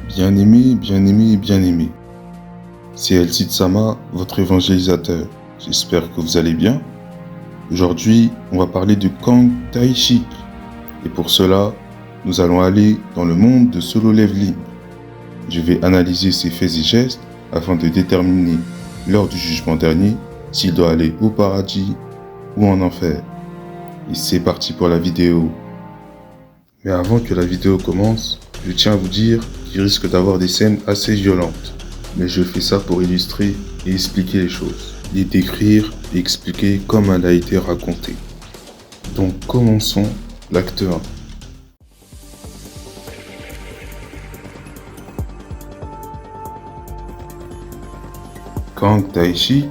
Bien-aimé, bien-aimé, bien-aimé. C'est El Cid Sama, votre évangélisateur. J'espère que vous allez bien. Aujourd'hui, on va parler de Kang Tae-shik. Et pour cela, nous allons aller dans le monde de Solo Leveling. Je vais analyser ses faits et gestes afin de déterminer, lors du jugement dernier, s'il doit aller au paradis ou en enfer. Et c'est parti pour la vidéo. Mais avant que la vidéo commence, je tiens à vous dire qu'il risque d'avoir des scènes assez violentes. Mais je fais ça pour illustrer et expliquer les choses. Les décrire et expliquer comme elle a été racontée. Donc commençons l'acte 1. Kang Tae-shik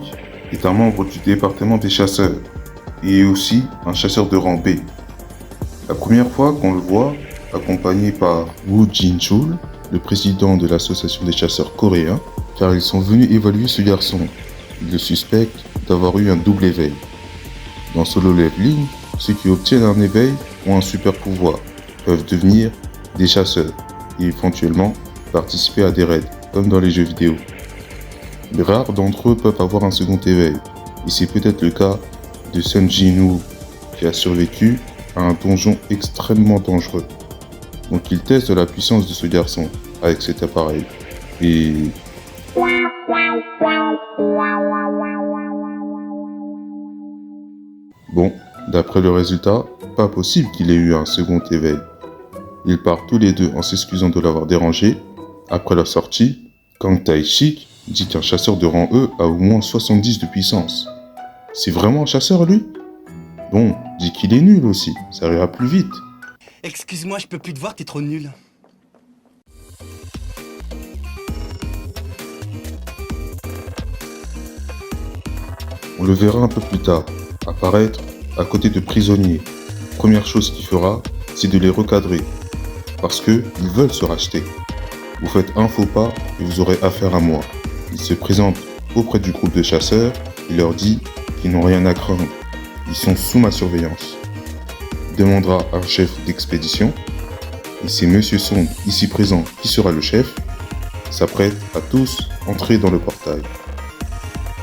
est un membre du département des chasseurs et est aussi un chasseur de rang B. La première fois qu'on le voit, accompagné par Woo Jin-chul, le président de l'association des chasseurs coréens, car ils sont venus évaluer ce garçon. Ils le suspectent d'avoir eu un double éveil. Dans Solo Leveling, ceux qui obtiennent un éveil ont un super pouvoir, peuvent devenir des chasseurs et éventuellement participer à des raids, comme dans les jeux vidéo. Mais rares d'entre eux peuvent avoir un second éveil, et c'est peut-être le cas de Sun Jin-woo, qui a survécu à un donjon extrêmement dangereux. Donc il teste la puissance de ce garçon avec cet appareil. Et... bon, d'après le résultat, pas possible qu'il ait eu un second éveil. Ils partent tous les deux en s'excusant de l'avoir dérangé. Après leur sortie, Kang Tae-shik dit qu'un chasseur de rang E a au moins 70 de puissance. C'est vraiment un chasseur lui ? Bon, dis qu'il est nul aussi, ça ira plus vite. Excuse-moi, je peux plus te voir, t'es trop nul. On le verra un peu plus tard, apparaître à côté de prisonniers. Première chose qu'il fera, c'est de les recadrer, parce qu'ils veulent se racheter. Vous faites un faux pas et vous aurez affaire à moi. Il se présente auprès du groupe de chasseurs et leur dit qu'ils n'ont rien à craindre. Ils sont sous ma surveillance. Il demandera un chef d'expédition et c'est Monsieur Song, ici présent, qui sera le chef, s'apprête à tous entrer dans le portail.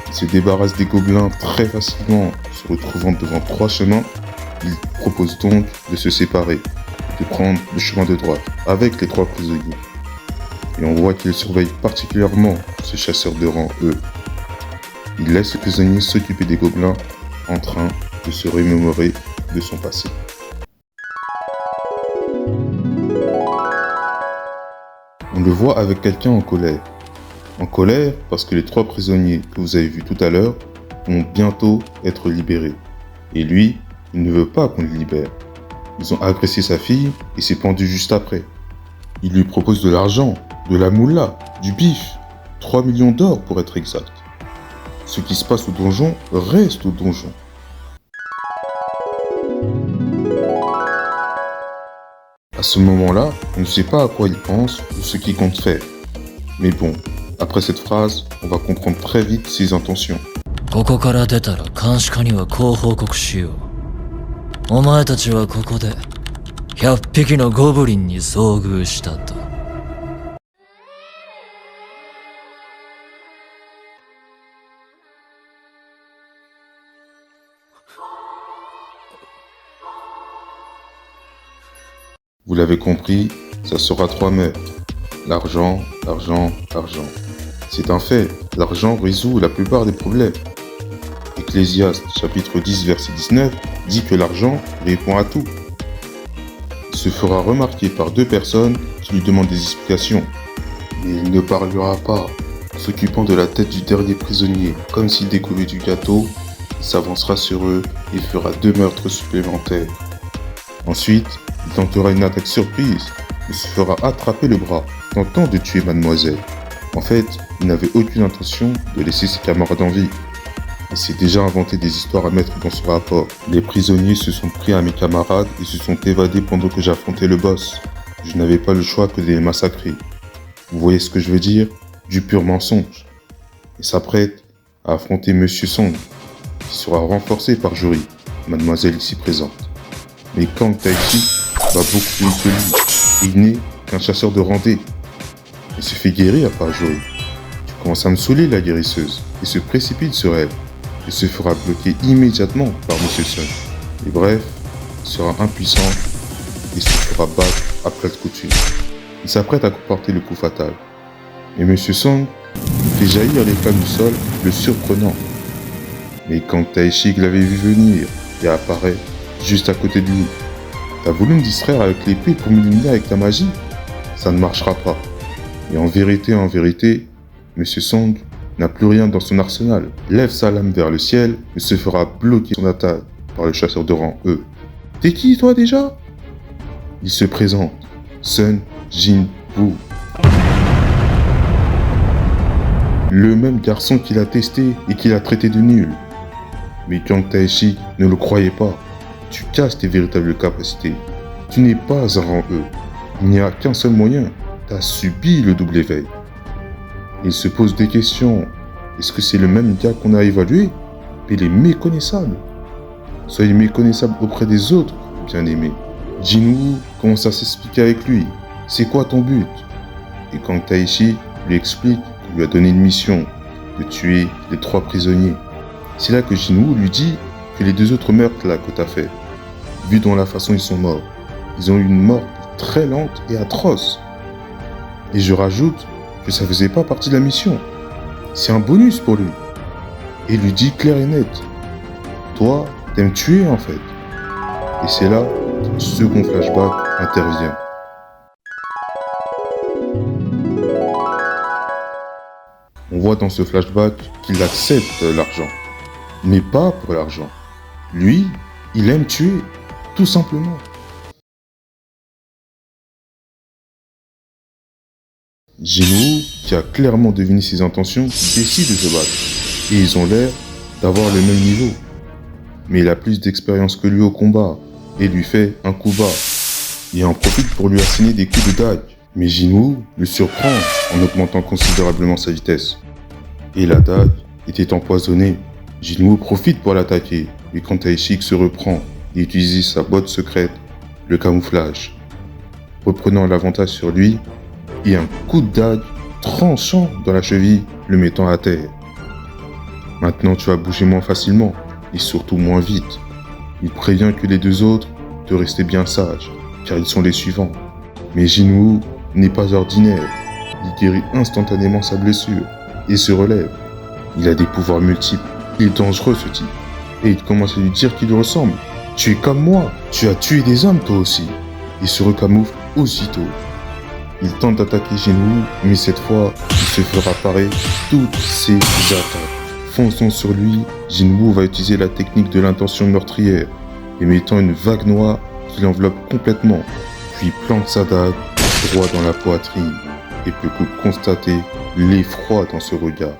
Il se débarrasse des gobelins très facilement, se retrouvant devant 3 chemins. Il propose donc de se séparer, de prendre le chemin de droite avec les 3 prisonniers. Et on voit qu'il surveille particulièrement ce chasseur de rang E. Il laisse le prisonnier s'occuper des gobelins en train de se remémorer de son passé. On le voit avec quelqu'un en colère. En colère parce que les 3 prisonniers que vous avez vus tout à l'heure vont bientôt être libérés. Et lui, il ne veut pas qu'on le libère. Ils ont agressé sa fille et s'est pendu juste après. Il lui propose de l'argent, de la moula, du bif, 3 millions d'or pour être exact. Ce qui se passe au donjon reste au donjon. À ce moment-là, on ne sait pas à quoi il pense ou ce qu'il compte faire. Mais bon, après cette phrase, on va comprendre très vite ses intentions. ここから出たら監視課にはこう報告しよう。お前たちはここで100匹のゴブリンに遭遇したと。Vous l'avez compris, ça sera 3 meurtres. L'argent, l'argent, l'argent. C'est un fait, l'argent résout la plupart des problèmes. Ecclésiaste chapitre 10 verset 19 dit que l'argent répond à tout. Il se fera remarquer par 2 personnes qui lui demandent des explications. Mais il ne parlera pas. S'occupant de la tête du dernier prisonnier, comme s'il découvrait du gâteau, il s'avancera sur eux et fera 2 meurtres supplémentaires. Ensuite, il tentera une attaque surprise, mais se fera attraper le bras, tentant de tuer mademoiselle. En fait, il n'avait aucune intention de laisser ses camarades en vie. Il s'est déjà inventé des histoires à mettre dans son rapport. Les prisonniers se sont pris à mes camarades et se sont évadés pendant que j'affrontais le boss. Je n'avais pas le choix que de les massacrer. Vous voyez ce que je veux dire ? Du pur mensonge. Et s'apprête à affronter Monsieur Song, qui sera renforcé par Juri, mademoiselle ici présente. Mais Kang Tae-shik va beaucoup plus vite que lui. Il n'est qu'un chasseur de rang D. Elle se fait guérir par Jory. Tu commences à me saouler la guérisseuse et se précipite sur elle. Elle se fera bloquer immédiatement par Monsieur Sun. Et bref, il sera impuissant et se fera battre à plat de couture. Il s'apprête à comporter le coup fatal. Et Monsieur Song fait jaillir les flammes du sol, le surprenant. Mais quand Taishik l'avait vu venir et apparaît juste à côté de lui, t'as voulu me distraire avec l'épée pour m'éliminer avec ta magie? Ça ne marchera pas. Et en vérité, Monsieur Song n'a plus rien dans son arsenal. Lève sa lame vers le ciel et se fera bloquer son attaque par le chasseur de rang E. T'es qui toi déjà? Il se présente, Sun Jin-woo. Le même garçon qu'il a testé et qu'il a traité de nul. Mais Kang Taishik ne le croyait pas. Tu casses tes véritables capacités. Tu n'es pas un rang E. Il n'y a qu'un seul moyen. T'as subi le double éveil. Il se pose des questions. Est-ce que c'est le même gars qu'on a évalué? Il est méconnaissable. Soyez méconnaissable auprès des autres, bien-aimé. Jin-woo commence à s'expliquer avec lui. C'est quoi ton but? Et Kang Taishik lui explique qu'il lui a donné une mission de tuer les 3 prisonniers. C'est là que Jin-woo lui dit que les 2 autres meurtres là que t'as fait, vu dans la façon ils sont morts, ils ont eu une mort très lente et atroce. Et je rajoute que ça faisait pas partie de la mission. C'est un bonus pour lui. Et il lui dit clair et net. Toi, t'aimes tuer en fait. Et c'est là que le second flashback intervient. On voit dans ce flashback qu'il accepte l'argent. Mais pas pour l'argent. Lui, il aime tuer, tout simplement. Jin-woo, qui a clairement deviné ses intentions, décide de se battre. Et ils ont l'air d'avoir le même niveau. Mais il a plus d'expérience que lui au combat, et lui fait un coup bas. Il en profite pour lui asséner des coups de dague. Mais Jin-woo le surprend en augmentant considérablement sa vitesse. Et la dague était empoisonnée. Jin-woo profite pour l'attaquer, et quand Taishik se reprend et utilise sa botte secrète, le camouflage. Reprenant l'avantage sur lui, et un coup de dague tranchant dans la cheville, le mettant à terre. Maintenant tu vas bouger moins facilement, et surtout moins vite. Il prévient que les 2 autres de rester bien sages, car ils sont les suivants. Mais Jin-woo n'est pas ordinaire. Il guérit instantanément sa blessure, et se relève. Il a des pouvoirs multiples. Il est dangereux ce type. Et il commence à lui dire qu'il lui ressemble. Tu es comme moi. Tu as tué des hommes toi aussi. Il se recamoufle aussitôt. Il tente d'attaquer Jin-woo, mais cette fois, il se fera parer toutes ses attaques. Fonçant sur lui, Jin-woo va utiliser la technique de l'intention meurtrière, émettant une vague noire qui l'enveloppe complètement, puis plante sa dague droit dans la poitrine, et peut constater l'effroi dans ce regard.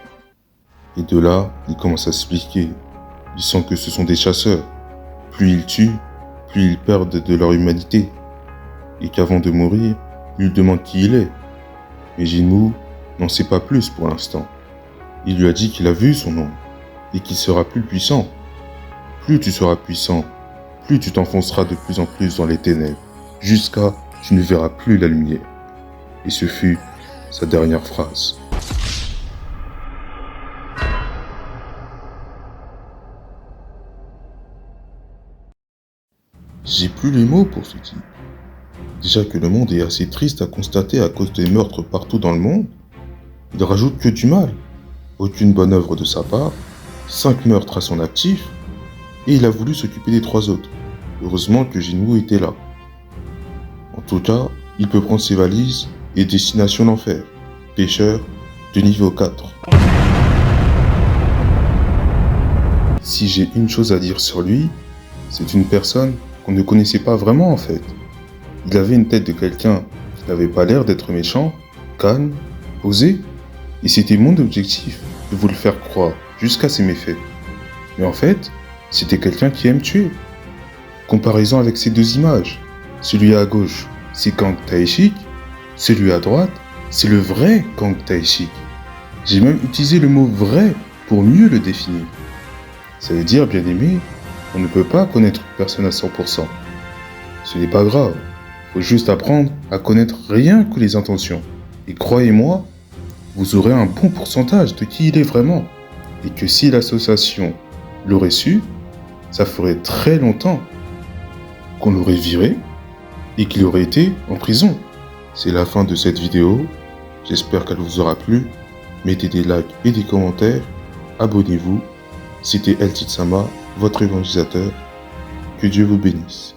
Et de là, il commence à s'expliquer. Il sent que ce sont des chasseurs. Plus ils tuent, plus ils perdent de leur humanité. Et qu'avant de mourir, il lui demande qui il est. Mais Jin-woo n'en sait pas plus pour l'instant. Il lui a dit qu'il a vu son nom, et qu'il sera plus puissant. Plus tu seras puissant, plus tu t'enfonceras de plus en plus dans les ténèbres, jusqu'à tu ne verras plus la lumière. Et ce fut sa dernière phrase. J'ai plus les mots pour ce type. Déjà que le monde est assez triste à constater à cause des meurtres partout dans le monde, il rajoute que du mal. Aucune bonne œuvre de sa part, 5 meurtres à son actif, et il a voulu s'occuper des 3 autres. Heureusement que Jin-woo était là. En tout cas, il peut prendre ses valises et destination l'enfer. Pêcheur de niveau 4. Si j'ai une chose à dire sur lui, c'est une personne qu'on ne connaissait pas vraiment en fait. Il avait une tête de quelqu'un qui n'avait pas l'air d'être méchant, calme, posé, et c'était mon objectif de vous le faire croire jusqu'à ses méfaits. Mais en fait, c'était quelqu'un qui aime tuer. Comparaison avec ces 2 images. Celui à gauche, c'est Kang Taishik, celui à droite, c'est le vrai Kang Taishik. J'ai même utilisé le mot vrai pour mieux le définir. Ça veut dire, bien aimé, on ne peut pas connaître une personne à 100%. Ce n'est pas grave, faut juste apprendre à connaître rien que les intentions. Et croyez-moi, vous aurez un bon pourcentage de qui il est vraiment. Et que si l'association l'aurait su, ça ferait très longtemps qu'on l'aurait viré et qu'il aurait été en prison. C'est la fin de cette vidéo. J'espère qu'elle vous aura plu. Mettez des likes et des commentaires. Abonnez-vous. C'était El Titsama, votre évangélisateur. Que Dieu vous bénisse.